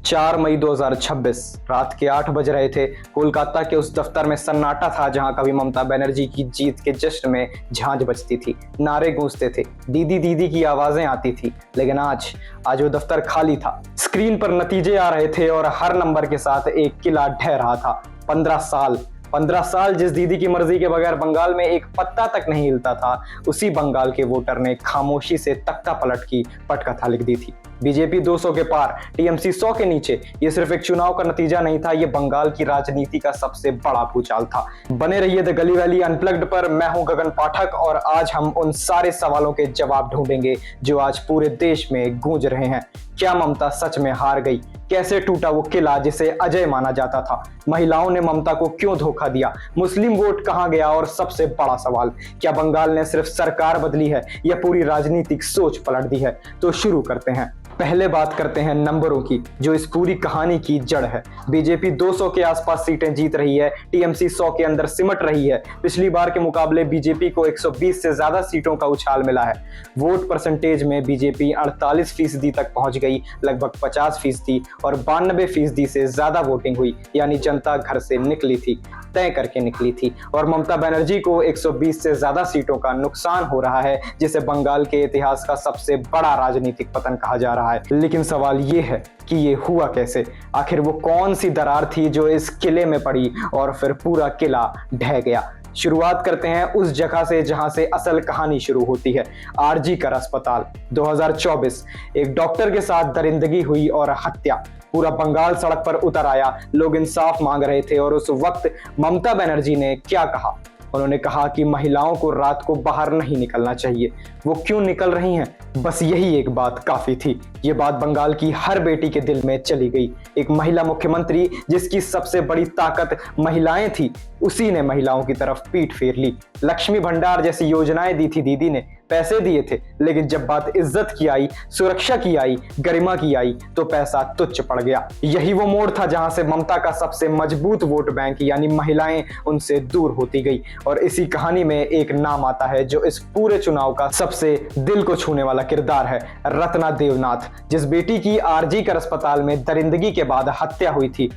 4 मई 2026 रात के 8 बज रहे थे। कोलकाता के उस दफ्तर में सन्नाटा था जहां कभी ममता बनर्जी की जीत के जश्न में झांझ बजती थी, नारे गूंजते थे, दीदी दीदी की आवाजें आती थी। लेकिन आज वो दफ्तर खाली था। स्क्रीन पर नतीजे आ रहे थे और हर नंबर के साथ एक किला ढह रहा था। 15 साल जिस दीदी की मर्जी के बगैर बंगाल में एक पत्ता तक नहीं हिलता था, उसी बंगाल के वोटर ने खामोशी से तख्ता पलट की पटकथा लिख दी थी। बीजेपी 200 के पार, टीएमसी 100 के नीचे। ये सिर्फ एक चुनाव का नतीजा नहीं था, ये बंगाल की राजनीति का सबसे बड़ा भूचाल था। बने रहिए द गली वैली अनप्लग्ड पर। मैं हूं गगन पाठक और आज हम उन सारे सवालों के जवाब ढूंढेंगे जो आज पूरे देश में गूंज रहे हैं। क्या ममता सच में हार गई? कैसे टूटा वो किला जिसे अजय माना जाता था? महिलाओं ने ममता को क्यों धोखा दिया? मुस्लिम वोट कहां गया? और सबसे बड़ा सवाल, क्या बंगाल ने सिर्फ सरकार बदली है या पूरी राजनीतिक सोच पलट दी है? तो शुरू करते हैं। पहले बात करते हैं नंबरों की, जो इस पूरी कहानी की जड़ है। बीजेपी 200 के आसपास सीटें जीत रही है, टीएमसी 100 के अंदर सिमट रही है। पिछली बार के मुकाबले बीजेपी को 120 से ज्यादा सीटों का उछाल मिला है। वोट परसेंटेज में बीजेपी 48% तक पहुंच गई, लगभग 50% और 92% से ज्यादा वोटिंग हुई, यानी जनता घर से निकली थी, तय करके निकली थी। और ममता बनर्जी को 120 से ज्यादा सीटों का नुकसान हो रहा है, जिसे बंगाल के इतिहास का सबसे बड़ा राजनीतिक पतन कहा जा रहा है। लेकिन सवाल ये है कि ये हुआ कैसे? आखिर वो कौन सी दरार थी जो इस किले में पड़ी और फिर पूरा किला ढह गया? शुरुआत करते हैं उस जगह से जहां से असल कहानी शुरू होती है। आरजी कर अस्पताल, 2024। एक डॉक्टर के साथ दरिंदगी हुई और हत्या। पूरा बंगाल सड़क पर उतर आया, लोग इंसाफ मांग रहे थे। और उस वक्त ममता बनर्जी ने क्या कहा? उन्होंने कहा कि महिलाओं को रात को बाहर नहीं निकलना चाहिए। वो क्यों निकल रही हैं? बस यही एक बात काफी थी। ये बात बंगाल की हर बेटी के दिल में चली गई। एक महिला मुख्यमंत्री जिसकी सबसे बड़ी ताकत महिलाएं थी, उसी ने महिलाओं की तरफ पीठ फेर ली। लक्ष्मी भंडार जैसी योजनाएं दी थी दीदी ने, पैसे दिए थे, लेकिन जब बात इज्जत की आई, सुरक्षा की आई, गरिमा की आई, तो पैसा तुच्छ पड़ गया। यही वो मोड़ था जहां से ममता का सबसे मजबूत वोट बैंक यानी महिलाएं उनसे दूर होती गई। और इसी कहानी में एक नाम आता है जो इस पूरे चुनाव का सबसे दिल को छूने वाला किरदार है, रत्ना देवनाथ। जिस बेटी की आरजी कर अस्पताल में दरिंदगी के बाद हत्या हुई थी,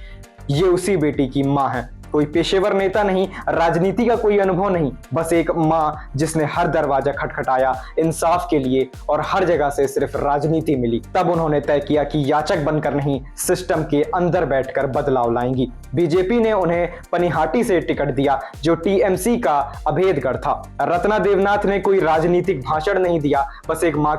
ये उसी बेटी की मां है। कोई पेशेवर नेता नहीं, राजनीति का कोई अनुभव नहीं, बस एक मां जिसने हर दरवाजा खटखटाया इंसाफ के लिए और हर जगह से सिर्फ राजनीति मिली। तब उन्होंने तय किया कि याचक बनकर नहीं, सिस्टम के अंदर बैठकर बदलाव लाएंगी। बीजेपी ने उन्हें पनिहाटी से टिकट दिया, जो टीएमसी का अभेदगढ़ था। रत्ना देवनाथ ने कोई राजनीतिक भाषण नहीं दिया, बस एक मां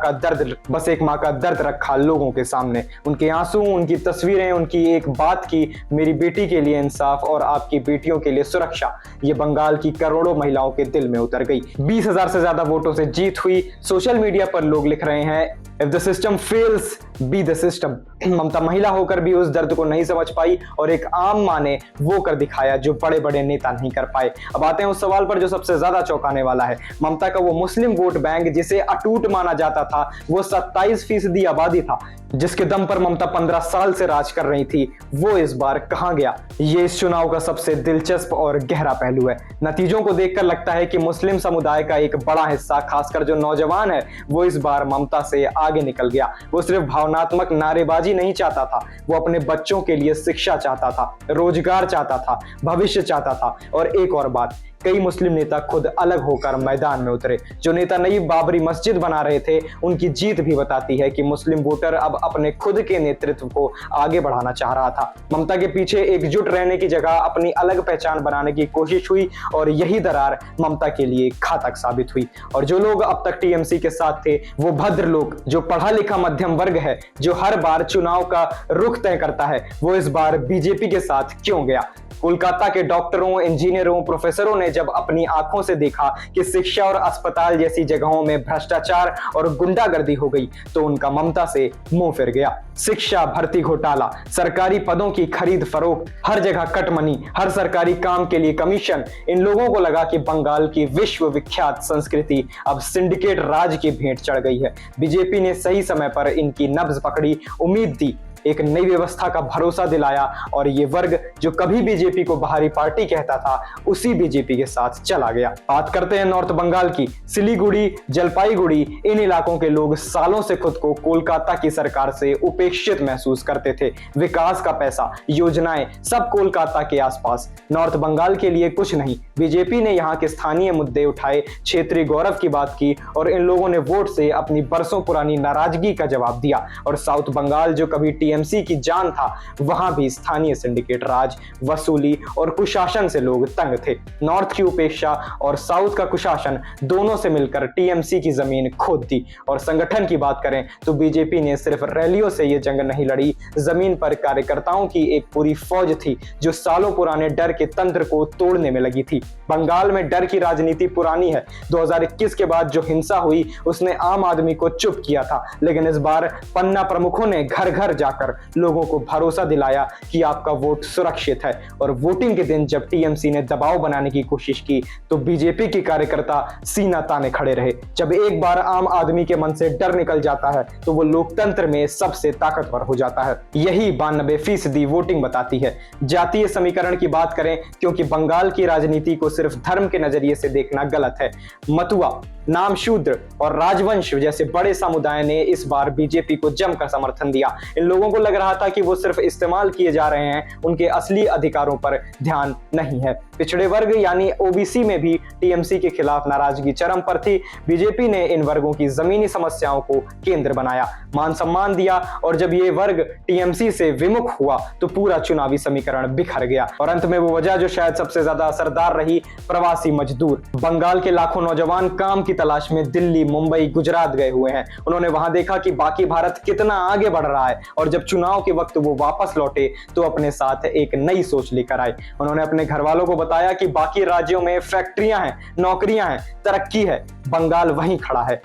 का दर्द रखा लोगों के सामने। उनके आंसू, उनकी तस्वीरें, उनकी एक बात की, मेरी बेटी के लिए इंसाफ और आपकी बेटियों के लिए सुरक्षा, ये बंगाल की करोड़ों महिलाओं के दिल में उतर गई। 20,000 से ज्यादा वोटों से जीत हुई। सोशल मीडिया पर लोग लिख रहे हैं, if the system fails be the system. Mamata महिला होकर भी उस दर्द को नहीं समझ पाई और एक आम मां ने वो कर दिखाया जो बड़े बड़े नेता नहीं कर पाए। अब आते हैं उस सवाल पर जो सबसे ज्यादा चौंकाने वाला है। ममता का वो मुस्लिम वोट बैंक जिसे अटूट माना जाता था, वो 27% आबादी था, जिसके दम पर ममता 15 साल से राज कर रही थी, वो इस बार कहां गया? ये इस चुनाव का सबसे दिलचस्प और गहरा पहलू है। नतीजों को देखकर लगता है कि मुस्लिम समुदाय का एक बड़ा हिस्सा, खासकर जो नौजवान है, वो इस बार ममता से आगे निकल गया। वो सिर्फ भावनात्मक नारेबाजी नहीं चाहता था, वो अपने बच्चों के लिए शिक्षा चाहता था, रोजगार चाहता था, भविष्य चाहता था। और एक और बात, कई मुस्लिम नेता खुद अलग होकर मैदान में उतरे। जो नेता नई बाबरी मस्जिद बना रहे थे, उनकी जीत भी बताती है कि मुस्लिम वोटर अब अपने खुद के नेतृत्व को आगे बढ़ाना चाह रहा था। ममता के पीछे एकजुट रहने की जगह अपनी अलग पहचान बनाने की कोशिश हुई और यही दरार ममता के लिए घातक साबित हुई। और जो लोग अब तक टीएमसी के साथ थे, वो भद्र लोग, जो पढ़ा लिखा मध्यम वर्ग है, जो हर बार चुनाव का रुख तय करता है, वो इस बार बीजेपी के साथ क्यों गया? कोलकाता के डॉक्टरों, इंजीनियरों, प्रोफेसरों ने जब अपनी आंखों से देखा कि शिक्षा और अस्पताल जैसी जगहों में भ्रष्टाचार और गुंडागर्दी हो गई, तो उनका ममता से मुंह फिर गया। शिक्षा भर्ती घोटाला, सरकारी पदों की खरीद फरोख्त, हर जगह कटमनी, हर सरकारी काम के लिए कमीशन। इन लोगों को लगा कि बंगाल की विश्व विख्यात संस्कृति अब सिंडिकेट राज की भेंट चढ़ गई है। बीजेपी ने सही समय पर इनकी नब्ज पकड़ी, उम्मीद दी एक नई व्यवस्था का भरोसा दिलाया और ये वर्ग जो कभी बीजेपी को बाहरी पार्टी कहता था उसी बीजेपी के साथ चला गया। बात करते हैं नॉर्थ बंगाल की। सिलीगुड़ी, जलपाईगुड़ी, इन इलाकों के लोग सालों से खुद को कोलकाता की सरकार से उपेक्षित महसूस करते थे। विकास का पैसा, योजनाएं सब कोलकाता के आसपास। नॉर्थ बंगाल के लिए कुछ नहीं। बीजेपी ने यहाँ के स्थानीय मुद्दे उठाए, क्षेत्रीय गौरव की बात की और इन लोगों ने वोट से अपनी बरसों पुरानी नाराजगी का जवाब दिया। और साउथ बंगाल जो कभी टीएमसी की जान था, वहां भी स्थानीय सिंडिकेट राज, वसूली और कुशासन से लोग तंग थे। नॉर्थ की उपेक्षा और साउथ का कुशासन दोनों से मिलकर टीएमसी की जमीन खोद दी। और संगठन की बात करें तो बीजेपी ने सिर्फ रैलियों से ये जंग नहीं लड़ी, जमीन पर कार्यकर्ताओं की एक पूरी फौज थी जो सालों पुराने डर के तंत्र को तोड़ने में लगी थी। बंगाल में डर की राजनीति पुरानी है। 2021 के बाद जो हिंसा हुई उसने आम आदमी को चुप किया था, लेकिन इस बार पन्ना प्रमुखों ने घर घर जाकर लोगों को भरोसा दिलाया कि आपका वोट सुरक्षित है। और वोटिंग के दिन जब टीएमसी ने दबाव बनाने की कोशिश की तो बीजेपी के कार्यकर्ता सीना ताने खड़े रहे। जब एक बार आम आदमी के मन से डर निकल जाता है तो वो लोकतंत्र में सबसे ताकतवर हो जाता है। यही 92% वोटिंग बताती है। जातीय समीकरण की बात करें, क्योंकि बंगाल की राजनीति को सिर्फ धर्म के नजरिए से देखना गलत है। मतुआ, नाम शूद्र और राजवंश जैसे बड़े समुदाय ने इस बार बीजेपी को जमकर समर्थन दिया। इन लोगों को लग रहा था कि वो सिर्फ इस्तेमाल किए जा रहे हैं, उनके असली अधिकारों पर ध्यान नहीं है। पिछड़े वर्ग यानी ओबीसी में भी टीएमसी के खिलाफ नाराजगी चरम पर थी। बीजेपी ने इन वर्गों की जमीनी समस्याओं को केंद्र बनाया, मान सम्मान दिया और जब ये वर्ग टीएमसी से विमुख हुआ तो पूरा चुनावी समीकरण बिखर गया। और अंत में वो वजह जो शायद सबसे ज्यादा असरदार रही, प्रवासी मजदूर। बंगाल के लाखों नौजवान काम की तलाश में दिल्ली, मुंबई, गुजरात गए हुए हैं। उन्होंने वहां देखा कि बाकी भारत कितना आगे बढ़ रहा है और जब चुनाव के वक्त वो वापस लौटे तो अपने साथ एक नई सोच लेकर आए। उन्होंने अपने घर वालों को बताया कि बाकी राज्यों में फैक्ट्रियां हैं, नौकरियां हैं, तरक्की है, बंगाल वहीं खड़ा है।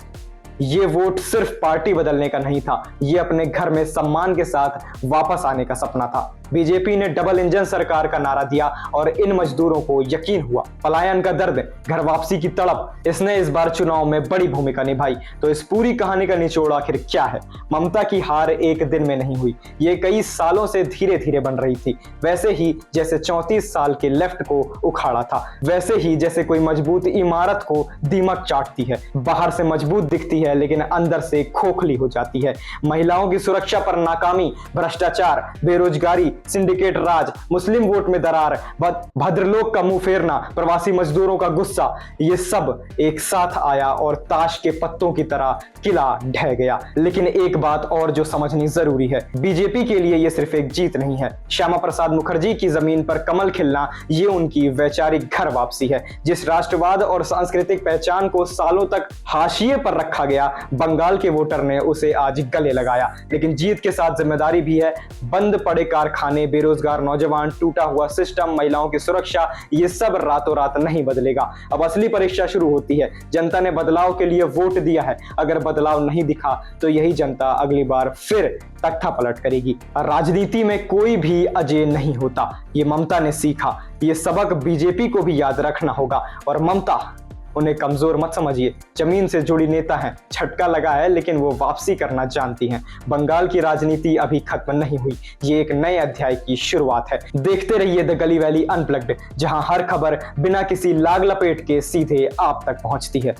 ये वोट सिर्फ पार्टी बदलने का नहीं था, ये अपने घर में सम्मान के साथ वापस आने का सपना था। बीजेपी ने डबल इंजन सरकार का नारा दिया और इन मजदूरों को यकीन हुआ। पलायन का दर्द, घर वापसी की तड़प, इसने इस बार चुनाव में बड़ी भूमिका निभाई। तो इस पूरी कहानी का निचोड़ आखिर क्या है? ममता की हार एक दिन में नहीं हुई, ये कई सालों से धीरे धीरे बन रही थी। वैसे ही जैसे 34 साल के लेफ्ट को उखाड़ा था, वैसे ही जैसे कोई मजबूत इमारत को दीमक चाटती है। बाहर से मजबूत दिखती है लेकिन अंदर से खोखली हो जाती है। महिलाओं की सुरक्षा पर नाकामी, भ्रष्टाचार, बेरोजगारी, सिंडिकेट राज, मुस्लिम वोट में दरार, भद्रलोक का मुंह फेरना, प्रवासी मजदूरों का गुस्सा, ये सब एक साथ आया और ताश के पत्तों की तरह किला ढह गया। लेकिन एक बात और जो समझनी जरूरी है, बीजेपी के लिए ये सिर्फ एक जीत नहीं है। श्यामा प्रसाद मुखर्जी की जमीन पर कमल खिलना, ये उनकी वैचारिक घर वापसी है। जिस राष्ट्रवाद और सांस्कृतिक पहचान को सालों तक हाशिए पर रखा गया, बंगाल के वोटर ने उसे आज गले लगाया। लेकिन जीत के साथ जिम्मेदारी भी है। बंद पड़े कारखाने, बेरोजगार नौजवान, टूटा हुआ सिस्टम, महिलाओं की सुरक्षा, ये सब रातों रात नहीं बदलेगा। अब असली परीक्षा शुरू होती है। जनता ने बदलाव के लिए वोट दिया है, अगर बदलाव नहीं दिखा तो यही जनता अगली बार फिर तख्ता पलट करेगी। राजनीति में कोई भी अजय नहीं होता, ये ममता ने सीखा। ये सबक बीजेपी को भी याद रखना होगा। और ममता, उन्हें कमजोर मत समझिए, जमीन से जुड़ी नेता हैं, झटका लगा है लेकिन वो वापसी करना जानती हैं। बंगाल की राजनीति अभी खत्म नहीं हुई, ये एक नए अध्याय की शुरुआत है। देखते रहिए द गली वैली अनप्लग्ड, जहां हर खबर बिना किसी लाग लपेट के सीधे आप तक पहुंचती है।